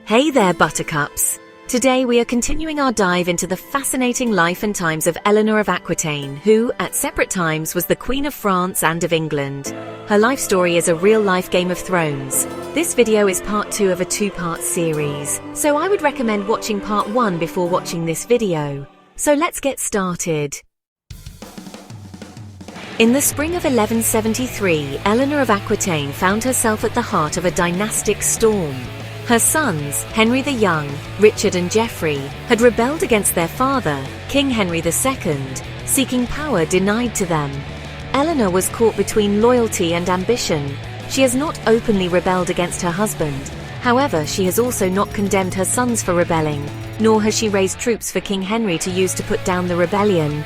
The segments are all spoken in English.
Hey there, Buttercups! Today we are continuing our dive into the fascinating life and times of Eleanor of Aquitaine, who, at separate times, was the Queen of France and of England. Her life story is a real-life Game of Thrones. This video is part 2 of a 2-part series, so I would recommend watching part 1 before watching this video. So let's get started. In the spring of 1173, Eleanor of Aquitaine found herself at the heart of a dynastic storm. Her sons, Henry the Young, Richard and Geoffrey, had rebelled against their father, King Henry II, seeking power denied to them. Eleanor was caught between loyalty and ambition. She has not openly rebelled against her husband. However, she has also not condemned her sons for rebelling, nor has she raised troops for King Henry to use to put down the rebellion.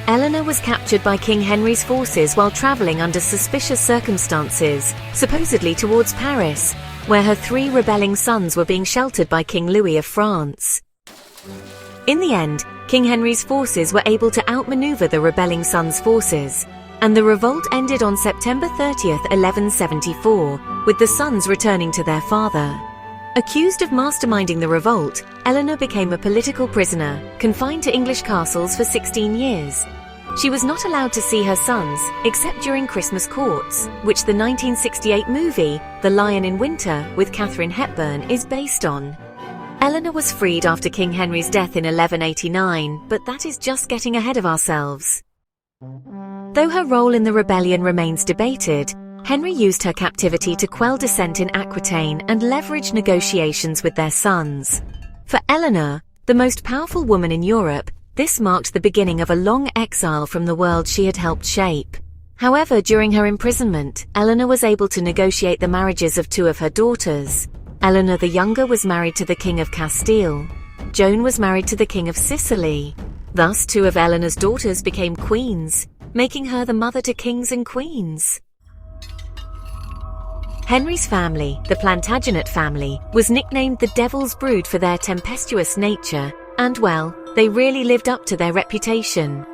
Eleanor was captured by King Henry's forces while travelling under suspicious circumstances, supposedly towards Paris, where her 3 rebelling sons were being sheltered by King Louis of France. In the end, King Henry's forces were able to outmaneuver the rebelling sons' forces, and the revolt ended on September 30th, 1174, with the sons returning to their father. Accused of masterminding the revolt, Eleanor became a political prisoner, confined to English castles for 16 years. She was not allowed to see her sons, except during Christmas courts, which the 1968 movie, The Lion in Winter, with Katharine Hepburn, is based on. Eleanor was freed after King Henry's death in 1189, but that is just getting ahead of ourselves. Though her role in the rebellion remains debated, Henry used her captivity to quell dissent in Aquitaine and leverage negotiations with their sons. For Eleanor, the most powerful woman in Europe, this marked the beginning of a long exile from the world she had helped shape. However, during her imprisonment, Eleanor was able to negotiate the marriages of 2 of her daughters. Eleanor the Younger was married to the King of Castile. Joan was married to the King of Sicily. Thus, 2 of Eleanor's daughters became queens, making her the mother to kings and queens. Henry's family, the Plantagenet family, was nicknamed the Devil's Brood for their tempestuous nature, and well, they really lived up to their reputation.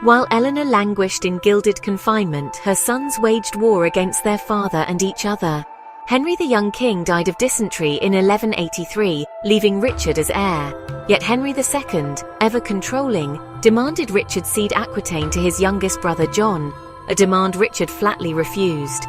While Eleanor languished in gilded confinement, her sons waged war against their father and each other. Henry the young king died of dysentery in 1183, leaving Richard as heir. Yet Henry II, ever controlling, demanded Richard cede Aquitaine to his youngest brother John, a demand Richard flatly refused.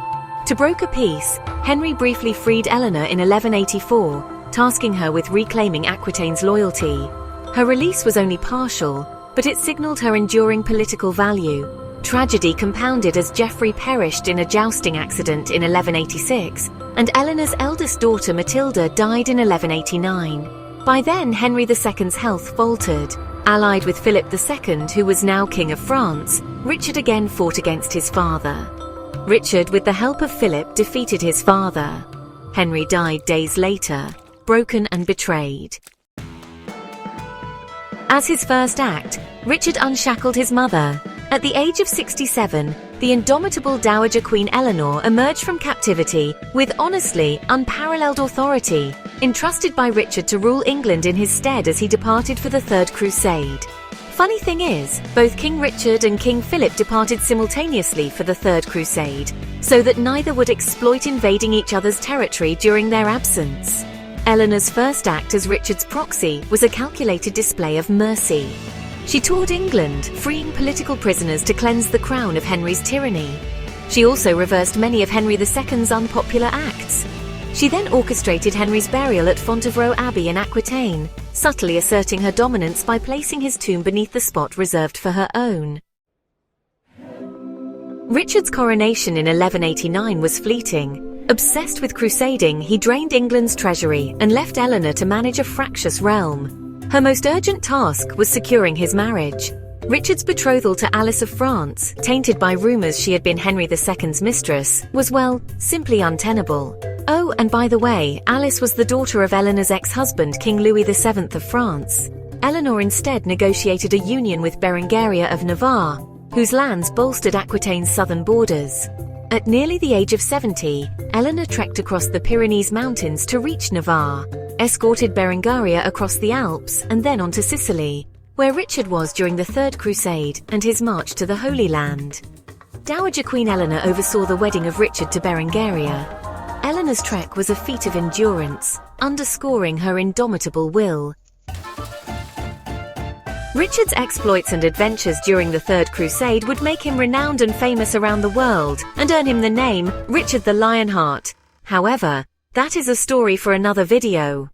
To broker peace, Henry briefly freed Eleanor in 1184, tasking her with reclaiming Aquitaine's loyalty. Her release was only partial, but it signaled her enduring political value. Tragedy compounded as Geoffrey perished in a jousting accident in 1186, and Eleanor's eldest daughter Matilda died in 1189. By then, Henry II's health faltered. Allied with Philip II, who was now King of France, Richard again fought against his father. Richard, with the help of Philip, defeated his father. Henry died days later, broken and betrayed. As his first act, Richard unshackled his mother. At the age of 67, the indomitable Dowager Queen Eleanor emerged from captivity with honestly unparalleled authority, entrusted by Richard to rule England in his stead as he departed for the Third Crusade. Funny thing is, both King Richard and King Philip departed simultaneously for the Third Crusade, so that neither would exploit invading each other's territory during their absence. Eleanor's first act as Richard's proxy was a calculated display of mercy. She toured England, freeing political prisoners to cleanse the crown of Henry's tyranny. She also reversed many of Henry II's unpopular acts. She then orchestrated Henry's burial at Fontevraud Abbey in Aquitaine, subtly asserting her dominance by placing his tomb beneath the spot reserved for her own. Richard's coronation in 1189 was fleeting. Obsessed with crusading, he drained England's treasury and left Eleanor to manage a fractious realm. Her most urgent task was securing his marriage. Richard's betrothal to Alice of France, tainted by rumours she had been Henry II's mistress, was, well, simply untenable. Oh, and by the way, Alice was the daughter of Eleanor's ex-husband, King Louis VII of France. Eleanor instead negotiated a union with Berengaria of Navarre, whose lands bolstered Aquitaine's southern borders. At nearly the age of 70, Eleanor trekked across the Pyrenees Mountains to reach Navarre, escorted Berengaria across the Alps and then onto Sicily, where Richard was during the Third Crusade and his march to the Holy Land. Dowager Queen Eleanor oversaw the wedding of Richard to Berengaria. Eleanor's trek was a feat of endurance, underscoring her indomitable will. Richard's exploits and adventures during the Third Crusade would make him renowned and famous around the world and earn him the name Richard the Lionheart. However, that is a story for another video.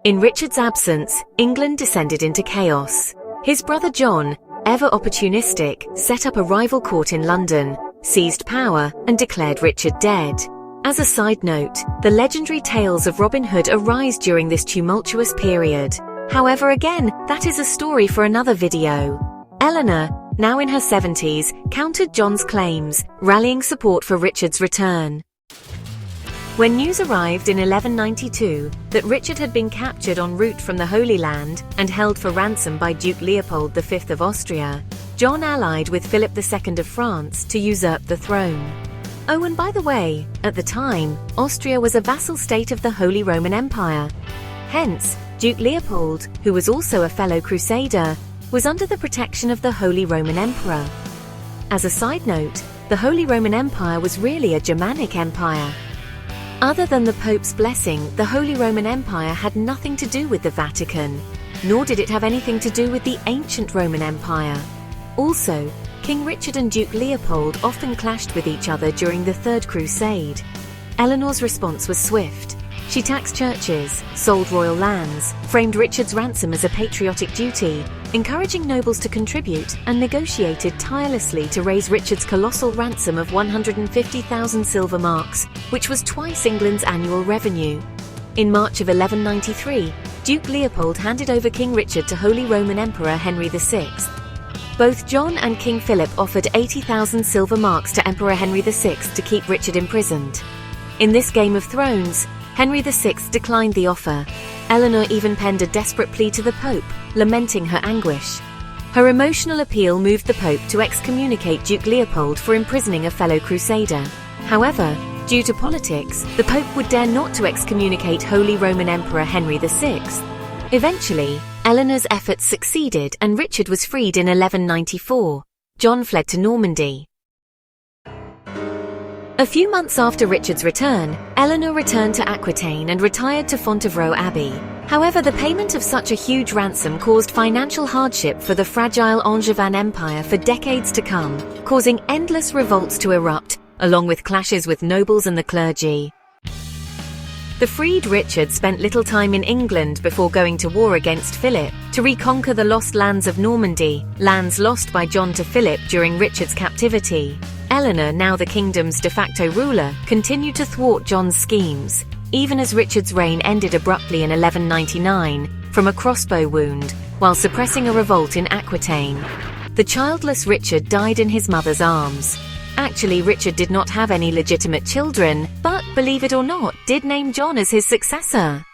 In Richard's absence, England descended into chaos. His brother John, ever opportunistic, set up a rival court in London, seized power, and declared Richard dead. As a side note, the legendary tales of Robin Hood arise during this tumultuous period. However, again, that is a story for another video. Eleanor, now in her 70s, countered John's claims, rallying support for Richard's return. When news arrived in 1192 that Richard had been captured en route from the Holy Land and held for ransom by Duke Leopold V of Austria, John allied with Philip II of France to usurp the throne. Oh, and by the way, at the time, Austria was a vassal state of the Holy Roman Empire. Hence, Duke Leopold, who was also a fellow crusader, was under the protection of the Holy Roman Emperor. As a side note, the Holy Roman Empire was really a Germanic empire. Other than the Pope's blessing, the Holy Roman Empire had nothing to do with the Vatican, nor did it have anything to do with the ancient Roman Empire. Also, King Richard and Duke Leopold often clashed with each other during the Third Crusade. Eleanor's response was swift. She taxed churches, sold royal lands, framed Richard's ransom as a patriotic duty, encouraging nobles to contribute, and negotiated tirelessly to raise Richard's colossal ransom of 150,000 silver marks, which was twice England's annual revenue. In March of 1193, Duke Leopold handed over King Richard to Holy Roman Emperor Henry VI. Both John and King Philip offered 80,000 silver marks to Emperor Henry VI to keep Richard imprisoned. In this Game of Thrones, Henry VI declined the offer. Eleanor even penned a desperate plea to the Pope, lamenting her anguish. Her emotional appeal moved the Pope to excommunicate Duke Leopold for imprisoning a fellow crusader. However, due to politics, the Pope would dare not to excommunicate Holy Roman Emperor Henry VI. Eventually, Eleanor's efforts succeeded and Richard was freed in 1194. John fled to Normandy. A few months after Richard's return, Eleanor returned to Aquitaine and retired to Fontevraud Abbey. However, the payment of such a huge ransom caused financial hardship for the fragile Angevin Empire for decades to come, causing endless revolts to erupt, along with clashes with nobles and the clergy. The freed Richard spent little time in England before going to war against Philip to reconquer the lost lands of Normandy, lands lost by John to Philip during Richard's captivity. Eleanor, now the kingdom's de facto ruler, continued to thwart John's schemes, even as Richard's reign ended abruptly in 1199 from a crossbow wound while suppressing a revolt in Aquitaine. The childless Richard died in his mother's arms. Actually, Richard did not have any legitimate children, but, believe it or not, did name John as his successor.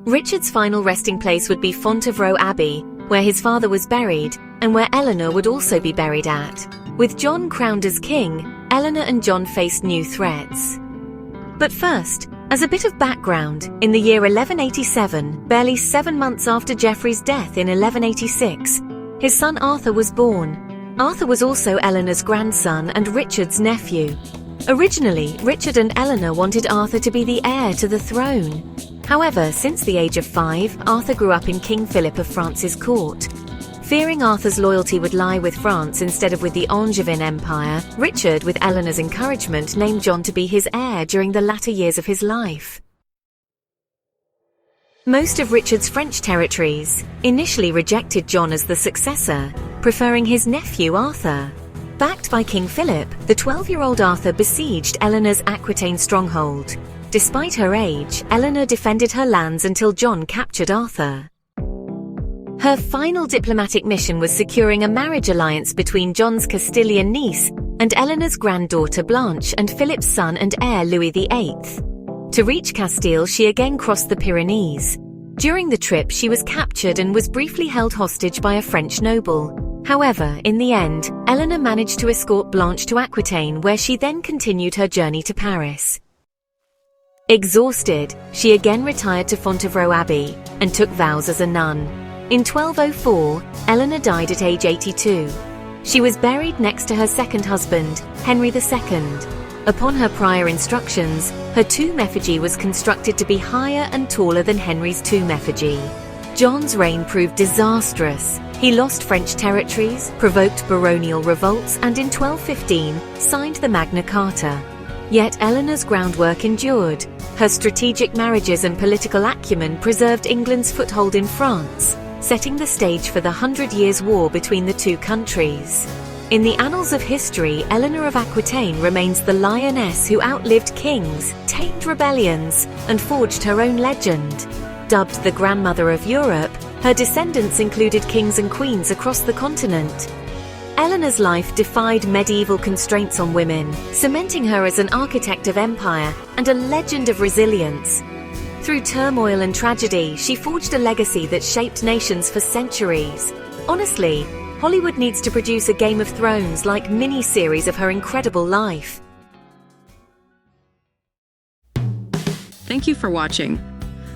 Richard's final resting place would be Fontevraud Abbey, where his father was buried, and where Eleanor would also be buried at. With John crowned as king, Eleanor and John faced new threats. But first, as a bit of background, in the year 1187, barely 7 months after Geoffrey's death in 1186, his son Arthur was born. Arthur was also Eleanor's grandson and Richard's nephew. Originally, Richard and Eleanor wanted Arthur to be the heir to the throne. However, since the age of 5, Arthur grew up in King Philip of France's court. Fearing Arthur's loyalty would lie with France instead of with the Angevin Empire, Richard, with Eleanor's encouragement, named John to be his heir during the latter years of his life. Most of Richard's French territories initially rejected John as the successor, preferring his nephew Arthur. Backed by King Philip, the 12-year-old Arthur besieged Eleanor's Aquitaine stronghold. Despite her age, Eleanor defended her lands until John captured Arthur. Her final diplomatic mission was securing a marriage alliance between John's Castilian niece and Eleanor's granddaughter Blanche and Philip's son and heir Louis VIII. To reach Castile, she again crossed the Pyrenees. During the trip, she was captured and was briefly held hostage by a French noble. However, in the end, Eleanor managed to escort Blanche to Aquitaine, where she then continued her journey to Paris. Exhausted, she again retired to Fontevraud Abbey and took vows as a nun. In 1204, Eleanor died at age 82. She was buried next to her second husband, Henry II. Upon her prior instructions, her tomb effigy was constructed to be higher and taller than Henry's tomb effigy. John's reign proved disastrous. He lost French territories, provoked baronial revolts, and in 1215 signed the Magna Carta. Yet Eleanor's groundwork endured. Her strategic marriages and political acumen preserved England's foothold in France, setting the stage for the 100 Years' War between the two countries. In the annals of history, Eleanor of Aquitaine remains the lioness who outlived kings, tamed rebellions, and forged her own legend. Dubbed the Grandmother of Europe, her descendants included kings and queens across the continent. Eleanor's life defied medieval constraints on women, cementing her as an architect of empire and a legend of resilience. Through turmoil and tragedy, she forged a legacy that shaped nations for centuries. Honestly, Hollywood needs to produce a Game of Thrones-like mini-series of her incredible life. Thank you for watching.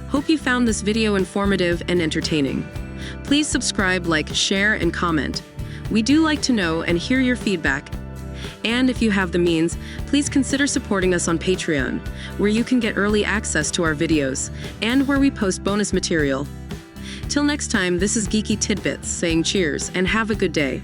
Hope you found this video informative and entertaining. Please subscribe, like, share, and comment. We do like to know and hear your feedback. And if you have the means, please consider supporting us on Patreon, where you can get early access to our videos and where we post bonus material. Till next time, this is Geeky Tidbits saying cheers and have a good day.